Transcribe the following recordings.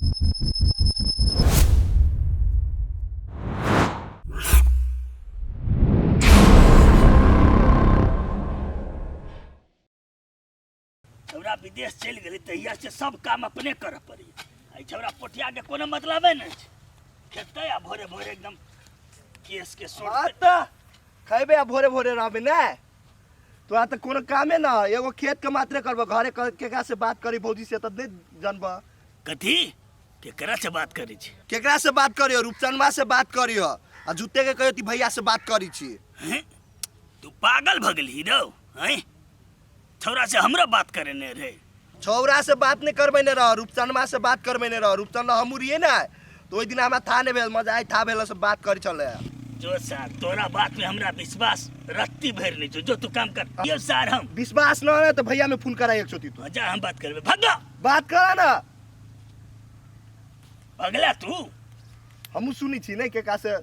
छौरा विदेश चल गए तहिया से सब काम अपने कर पड़ी। आई छौरा पोठिया के कोनो मतलब है नहीं खेते आ भोरे भोरे एकदम केस के सोट खैबे आ भोरे भोरे रहबे ना तोरा त कोनो कामे ना एगो खेत के मात्रे करबो घरे केकरा से बात करी भौजी से त नहीं जानबा कथी केकरा से बात करी छी केकरा से बात करियो रूपचंदवा से बात करियो आ जुत्ते के कहियो ती भैया से बात करी छी हैं तू पागल भ गेली रो हैं छौरा से हमरा बात करे ने रे छौरा से बात नहीं करबे ने रह रूपचंदवा से बात करबे ने रह रूपचंद हमू रहिए ना तो ओइ दिन हमरा था ने भेल मजा आई था भेल से बात करी चले जो सार तोरा बात में हमरा विश्वास रत्ती भर नहीं जो तू काम कर ये सार हम विश्वास न है तो भैया में फोन करा एक छोटी तू जा हम बात करबे भागो बात करा ना अगला तू हमू सुनी छी नहीं के का से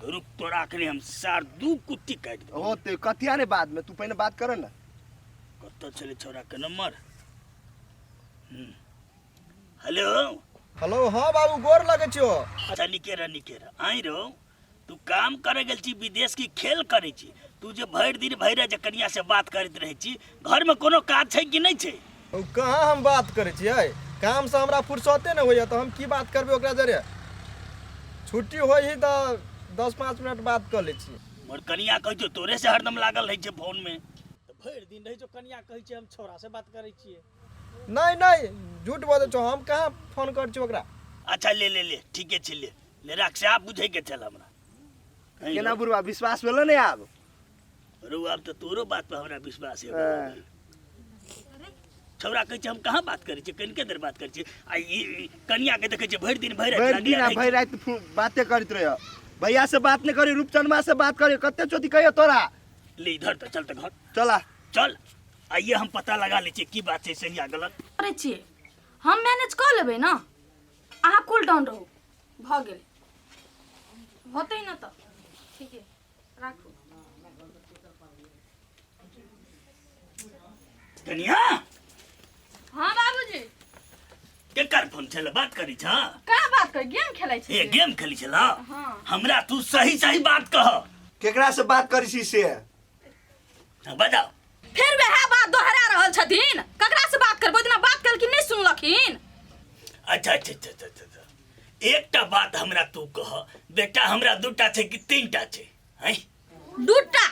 रुक तोरा अखनी हम सार दू कुत्ती काट दो होते कथिया ने बाद में तू पहले बात कर ना कत चले छोरा के नंबर हेलो हेलो हाँ बाबू गोर लगे छो अच्छा निकेरा आई रो तू काम करे गेल छी विदेश की खेल करे छी तू जे भर दिन भैरे जे कनिया से बात करत रहे छी घर में कोनो काज छै कि नहीं छै कहाँ हम बात करे छियै काम से हमरा फुर्सते न होइए तो हम की बात करबे ओकरा जरे छुट्टी होई ही तो 10-5 मिनट बात कर ले छी मोर कनिया कहै छौ तोरे से हरदम लागल रहै छै फोन में तो भर दिन रहे जो कनिया कहै छै हम छोरा से बात करे छियै नहीं नहीं झूठ बोले छो हम कहाँ फोन कर छी ओकरा अच्छा ले ठीके छै ले राख से आप बुझे के चल हमरा केना बुरवा विश्वास भेलो ने आब रो अब तो तोरो बात पे हमरा विश्वास है छौरा कहै छै हम कहाँ बात करै छी कनिके देर बात करै छी आ ई कनिया के देखै छै भर दिन भर रात बातें करत रहे भैया से बात नहीं करी रूपचंदवा से बात करी कते चोटी कहियो तोरा ले इधर तो चल तो घर चला चल आइए हम पता लगा ले छी की बात छै सही या गलत करे छियै हम मैनेज कर लेबै ना अहाँ कूल डाउन रहू भ गेल होतै ना त ठीक है राखू कनिया हाँ बाबूजी केकर फोन छले बात करी छ का बात कर गेम खेलै छी ए गेम खेली छला हाँ हमरा तू सही बात कह केकरा से बात करी छी से बताओ फिर वह बात दोहरा रहल छथिन ककरा से बात करबो इतना बात कल कि नहीं सुनलखिन अच्छा एकटा बात हमरा तू कह बेटा हमरा दूटा छै कि तीनटा छै हैं दूटा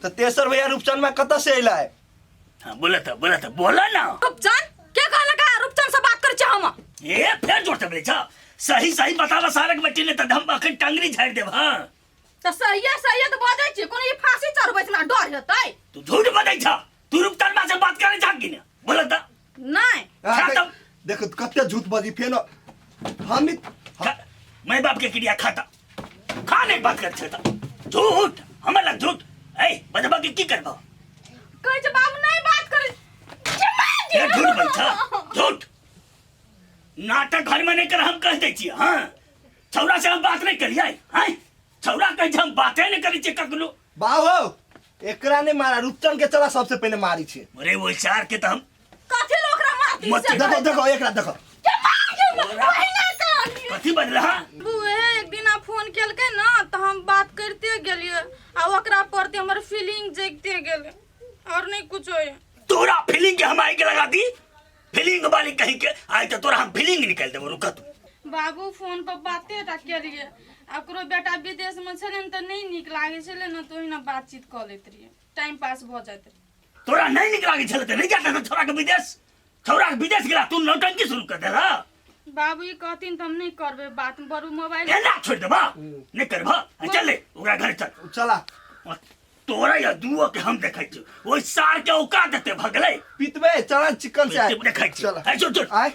तो तेसर भैया रूपचंदवा कत से अइला है हां बोला बोला ना रूपचंद के कहला का रूपचंद से बात कर छ हम ए फेर जोर से बोले छ सही बतावा सारक बेटी ने त हम अखन टांगरी झाड़ देब हां तो सही तो बाजै छी कोनो ई फांसी चढ़बै ना डर हेतै तू झूठ बजै छ तू रूपचंदवा से बात करे छ कि ने बोला त नहीं देखो कते झूठ बजी फेनो हम मैं बाप के क्रिया खाता खाने बात कर छता झूठ हमरा झूठ ए बजबा के की करबो कहै छ बाबू नहीं बात करे ये झूठ बोलता झूठ नाटक घर में नहीं कर हम कह दै छी हां छौरा से हम बात नहीं करिए हैं छौरा कह छ हम बातें नहीं करी छी ककनो बाहो एकरा ने मारा रूपचंद के चला सबसे पहले मारी छे अरे वो चार के त हम कथि लोकरा मारती देखो एकरा देखो कथी बजला बुए एक दिन आ फोन केलकै ना त हम बात करते गेलिए आ ओकरा परते हमर फीलिंग जगते गेले और नहीं कुछ होय तोरा फीलिंग के हम आई के लगा दी फीलिंग वाली कहीं के आई तो तोरा हम फीलिंग निकाल देबो रुक तू बाबू फोन पर बाते टा केलिए एकरो बेटा विदेश में छले न त नहीं निक लागे छले न तो हिना बातचीत क लेत रहिए टाइम पास भ जात तोरा नहीं निक लागे छले त नहीं जाता छोरा के विदेश गेला तू नौटंकी शुरू कर देला बाबू ई कहथिन त हम नहीं करबे बात बरू मोबाइल एना छोड़ देबा नहीं करबा चल ले ओकरा घर चल चला तोरा या दुओ के हम देखै छी ओइ सार के औकात देते भगले पितबे चला चिकन से देखै छी चल आई चल आय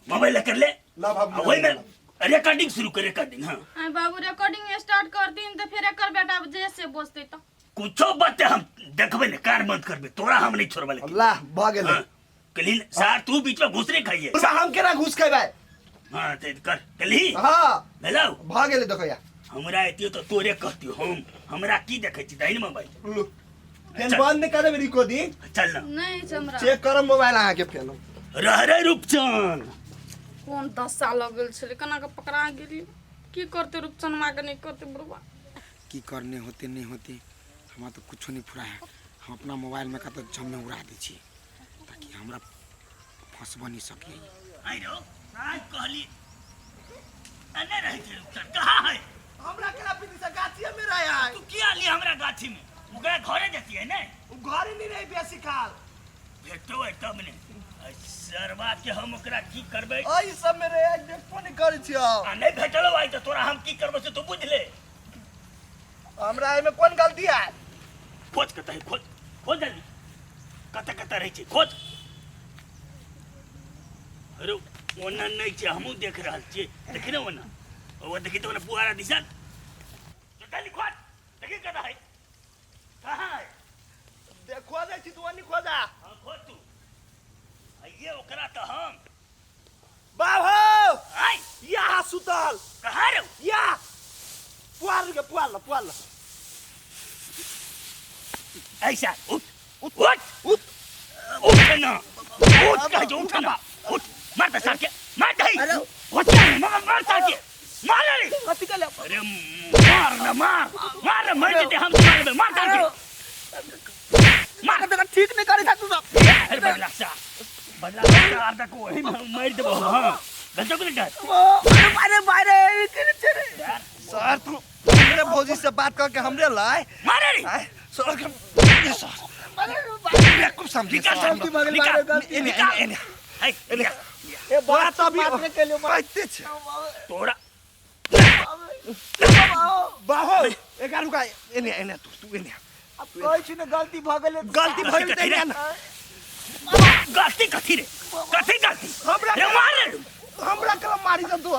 मोबाइल कर ले ला बाबू ओइ में रिकॉर्डिंग शुरू कर रिकॉर्डिंग हां आ बाबू रिकॉर्डिंग स्टार्ट कर दिन त फिर एकर बेटा जैसे बोलते त कुछो बाते हम देखबे ने कार बंद करबे तोरा हम नहीं छोड़बे अल्लाह भ गेले कलीन सार तू बीच में घुस रे खाइए हम केना घुस खैबे हां ते कर कली हां हेलो भ गेले देखो या हमरा एतियो तो तोरे कहती हम हमरा की देखै छी दाइन मोबाइल फेन बंद नहीं करे रिकॉर्डिंग चल ना नहीं हमरा चेक करम मोबाइल आहा के फेन रह रे रूपचंद कौन 10 साल लग गेल छलै केना के पकड़ा गेली की करते रूपचनमा के नहीं करते बुढ़वा की करने होते नहीं होते हमारा तो कुछ नहीं फुरा है। हम अपना मोबाइल में का तो जम में उड़ा दी छी ताकि हमरा फंसब नहीं सके। आई रो आज कहली अने रही थे रूपचन कहाँ है हमरा केना पीती से गाछिए में रहे है। तू किया ली हमरा गाछी में ओकरा घरे देती है ने घर ही नहीं रही बेसी काल भेटो है तब ने सरवा के हम ओकरा की करबै आई सब में रहे देखो नहीं करै छियो आ नहीं भेटलो भाई तो तोरा हम की करबो से तू बुझ ले हमरा एमे कोन गलती है। खोज कतै खोज खोज जल्दी कत कत रही छी खोज अरे ओना नहीं छै हमहू देख रहल छी देखि न ओना ओ देखि तो ओना पुआरा दिसन तो जल्दी खोज देखि कत है कहां है देखो दे छी तू नहीं खोजा हां खोज तू ये ओकरा तो हम बाबू आई यहाँ सुतल कहां रे या पुआल ऐसा उठ उठ उठ उठ उठ ना उठ कह जो उठ ना उठ मार दे साके मार दे उठ मार साके मार रे कथि के ले अरे मार ना मार मर दे हम मार मार साके मार बेटा ठीक नहीं करे था तू सब अरे बदला आधा को ही मार दे हां गलत को नहीं अरे मारे सर तू मेरे भौजी से बात करके हमरे लाए मार रे सर के सर कुछ समझी निकाल एने ए बात अभी के लिए बातते छे तोरा बाहो एका रुका एने तू एने अब कोई छी ने गलती भ गेले ते ना गलती कथी रे कथी गलती हमरा रे मार रे हमरा के मारी दे तू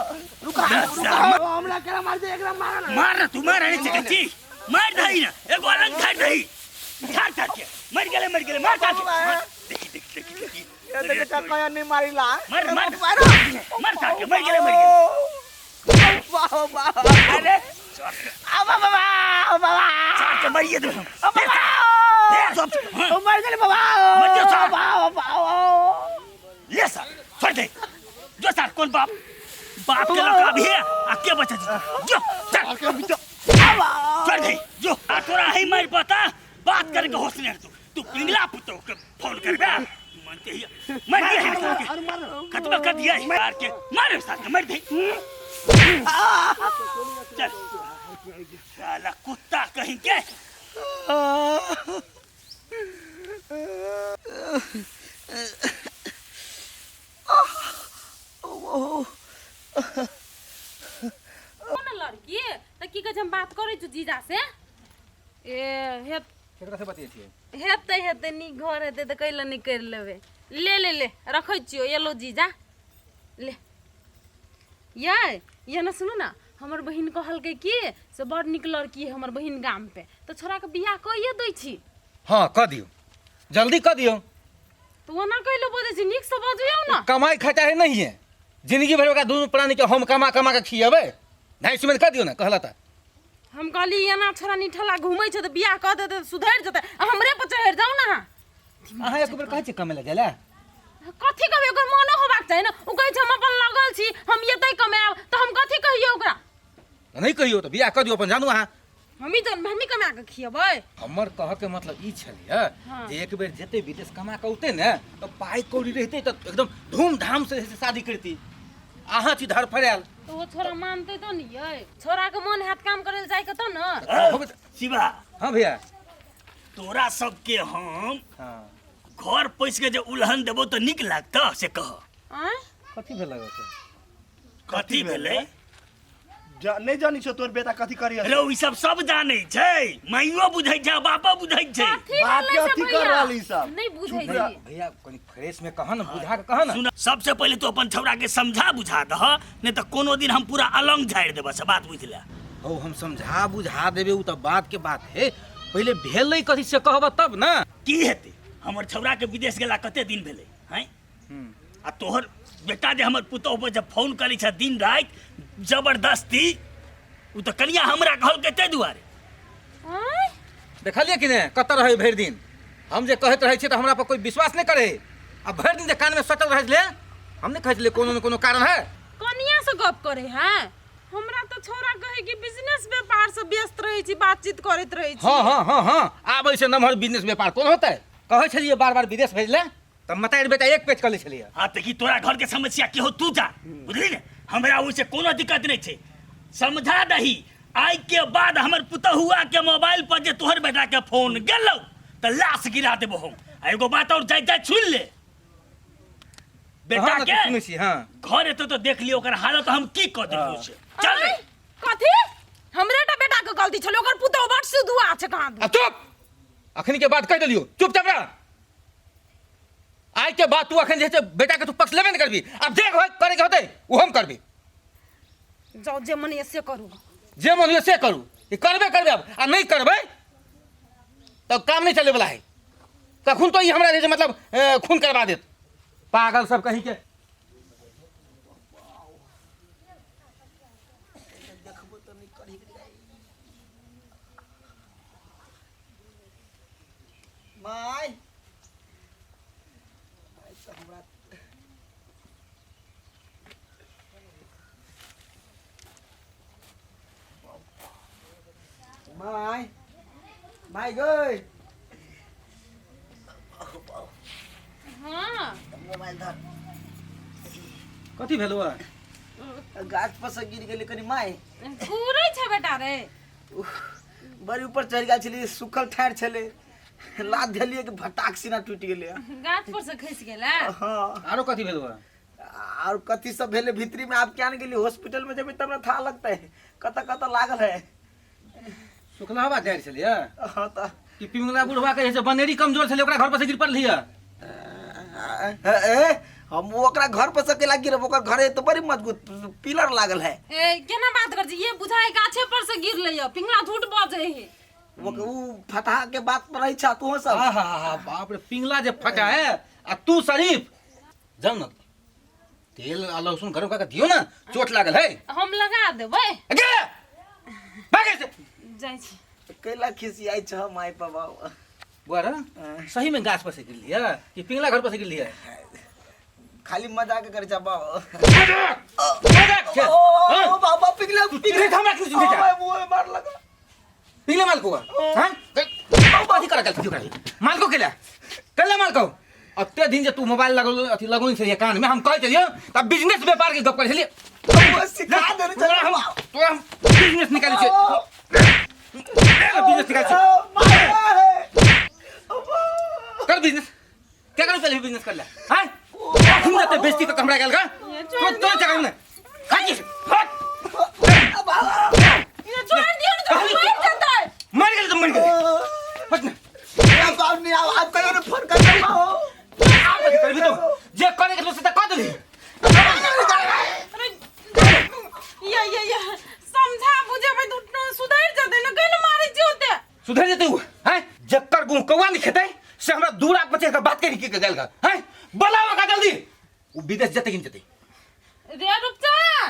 रुका हमरा के मार दे एकरा मार तू मार रे चकची मार दई ना एगो अलग खाड़ दई छाड़ के मर गेले मार देखी ये देख टकया नहीं मारिला मार के मर गेले वाह अरे बाबा छाड़ के मरिए दे मर गेले बाबा ले सर छोड़ दे जो सर कौन बाप के लड़का भी है आके बचा जो चल छोड़ दे जो तोरा ही मार पता बात करके होश नहीं तू पिंगला पुतो के फोन कर बे मनते ही मर गया है खत्म कर दिया है मार के मार साथ मर दे चल साला कुत्ता कहीं के कौन लड़की त की कह हम बात करै छु जीजा से ए केकरा से बतियै छियै हेतै नी घर हेतै त कैला नहीं कर लेबे ले रखै छियो ये लो जीजा ले ये ना सुनो ना हमर बहिन कहलकै कि से बड़ निक लड़की है हमर बहिन गाम पे तो छोरा के बियाह कइए दै छी। हाँ कह दियो जल्दी कह दियो तो ओना कइलो बोलै छी निक से बजियो ना कमाई खटा है नहीं है जिंदगी भर का दोनों प्राणी के हम कमा के खियेबै नहीं सुमें कह दियो ना कहला त हम कहली एना छोरा निठला घुमै छ त बियाह क देतै त सुधर जतै हमरे पर चढ़ जाऊ ना अहाँ एक बेर कहै छी कमे ले जाला कथी कहबे ओकर मनो होबाक चाही ना उ कहै छ हम अपन लगल छी हम एतै कमाब त हम कथी कहियो ओकरा नहीं कहियो तो बियाह कर दियो अपन जानू अहाँ हमी कमा के खियबै हमर कह के मतलब ई छलिए जे एक बेर जेते विदेश कमा के औते ने तो पाई कौड़ी रहते तो एकदम धूमधाम से शादी करती अहाँ छी धर फड़ायल तो वो छोरा मानते तो नहीं है छोरा के मन हाथ काम करे जाय के तो न शिवा हाँ भैया तोरा सबके हम हाँ घर पैस के जो उल्हन देबो तो निक लागता से कह आय कथी भेल कथी भेलै नहीं जानी छो तोर बेटा कथी करी अरे ई सब जानै छै माइयो बुझै छै बापो बुझै छै बाप के अथी कर रहली सब नहीं बुझै छी भैया कनी फ्रेश में कहा ना बुझा के कहा ना सुन सबसे पहले तो अपन छौड़ा के समझा बुझा दह नहीं तो कोनो दिन हम पूरा अलंग झाड़ देबे से बात बुझ ले हो हम समझा बुझा देबे उ त बात के बात है पहले भेलै कथी से कहब तब ना की हेतै हमर छौड़ा के विदेश गेला कते दिन भेलै हैं आ तोहर बेटा जे हमर पुतोह पर जब फोन करै छ दिन रात जबरदस्ती उ तो कनिया हमरा कहल के ते दुआरे आय देखलिए कि नहीं कत रहे भरि दिन हम जे कहत रहे छी त हमरा पर कोई विश्वास नहीं करे अब भरि दिन जे कान में सटल रहे ले हमने कहे छलिए कोनो न कोनो कारण है। कनिया से गप करे हैं हमरा तो छोरा कहे कि बिजनेस व्यापार से व्यस्त रहे छी, बातचीत करत रहे छी। हाँ आबै से नमहर बिजनेस व्यापार कोन होतै। कहे छलिए बार-बार विदेश भेजले त मतार बेटा एक पेज कर ले छलिए। हाँ तो कि तोरा घर के समस्या की हो तू जा, बुझली ने, हमरा उसे कोनो दिक्कत नहीं छे। समझा दही आज के बाद हमर पुतहुआ के मोबाइल पर जे तोहर बेटा के फोन गेलौ त लाश गिरा देबो हम। एगो बात और जाय सुन ले, बेटा के सुनै छी। हां घर एतो तो देख लियो ओकर हालत हम की क देबो से। चल रे कथी हमरेटा बेटा के गलती छलो, ओकर पुतौ बड सुधुआ छै कहां। चुप, अखनी के बात कह देलियो, चुपचाप रह। आज के बाद तू अखन जे छै बेटा के तू पक्ष लेबे न करबी। अब जे करे के होतै वो हम करबी। जाओ जे मन ऐसे करू, जे मन से करू, ये करबे अब आ नहीं करबे तो काम नहीं चले वाला है। तखन तो ये हमरा जे मतलब खून करवा देत पागल सब कहीं के। माय माय माय गई हां मोबाइल धर। कथी भेलो गाछ पर से गिर गेली कनी माय। पूरे छै बेटा रे, बड़ी ऊपर चढ़ गेल छली, सुखल ठाड़ छले, लात धेलिए कि भटाक सीना टूट गेले। गाछ पर से खसि गेला। हां आरो कथी भेलो और कथी सब भेले भीतरी में आप क्या न गेली, हॉस्पिटल में जब तब था लगता है कत लागल है। सुखला बात जाय छलिए हां त कि पिंगला बुढ़वा के जैसे बनेरी कमजोर छले ओकरा घर पर से गिर पड़लिए। हम ओकरा घर पर से केला गिरब, ओकर घरे तो बड़ी मजबूत पिलर लागल है। ए केना बात कर छी, ये बुझाए गाछे पर से गिर लइयो, पिंगला झूठ बाजे है। वो फटा के बात पर रही छा तू सब। आहा बाप रे, पिंगला जे फटा है आ तू शरीफ जाओ ना तेल आ लहसुन गरम करके दियो ना, चोट लागल है। हम लगा देबै। अगे भागे से जाय छी केला खिसियाई छ माय बाबा। बुआरा सही में गाछ पर से गिर लिया कि पिंगला घर पर से गिर लिया? खाली मजाक करे छ बा। मजाक छे ओ बाबा पिघला पिघले हमरा क्यों चिंता? ओए मुंह मार लगा पिघले माल को हां बात कर चल कर माल को केला माल को अत्ते दिन जे तू मोबाइल लगोइन से कान में हम कह चलियो तब बिजनेस व्यापार के गप कर चलिए। वो सिखा दे रे तो बिजनेस निकाल छे, बिजनेस निकाल छे कर बिजनेस क्या कर पहले बिजनेस कर ले। हां हम जाते बेइज्जती तो हमरा गेल का तो जगह में खाजी हट ये छोड़ दियो ना, तो मर जाता है। मर गेल तो मर गेल हट ना। आप साहब ने आप कहियो ने फोन कर दो आप कर भी तो जे करे के तो से कह दे। ये समझा बुझे भाई तो सुधर जाते ना, कहीं मारे जीवते सुधर जेते हु हैं जक्कर गु कौवा नहीं खेते से हमरा दूर बचे का बात करी के गेल का हैं बुलाओ का जल्दी वो विदेश जते किन जते। रे रुपचान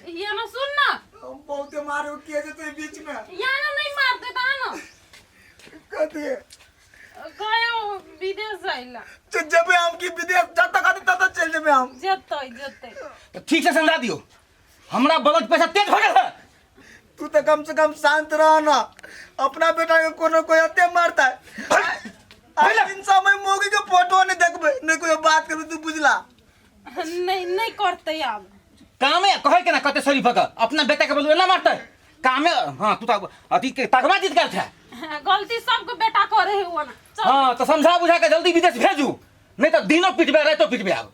ये ना सुन ना, हम बहुते मारो किए जते बीच में यहाँ ना नहीं मारते ता ना कथी गयो विदेश आइला तो जब हम की विदेश जब तक आती तब चल जेबे हम। जते तो ठीक से समझा दियो हमरा बलज पैसा तेज हो गेल है। तू तो कम से कम शांत रह ना, अपना बेटा के कोनो कोई अत्ते मारता है। आज दिन समय मोगी के फोटो नहीं देखबे नहीं कोई बात करबे तू बुझला। नहीं करते अब कामे कहे के ना कते शरीफ का अपना बेटा के बोलवे ना मारते कामे। हां तू तो अति के तगवा जीत गेल था। गलती सबके बेटा करे हुआ ना। हां तो समझा बुझा के जल्दी विदेश भेजू नहीं तो दिनों पिटबे रातों पिटबे आब।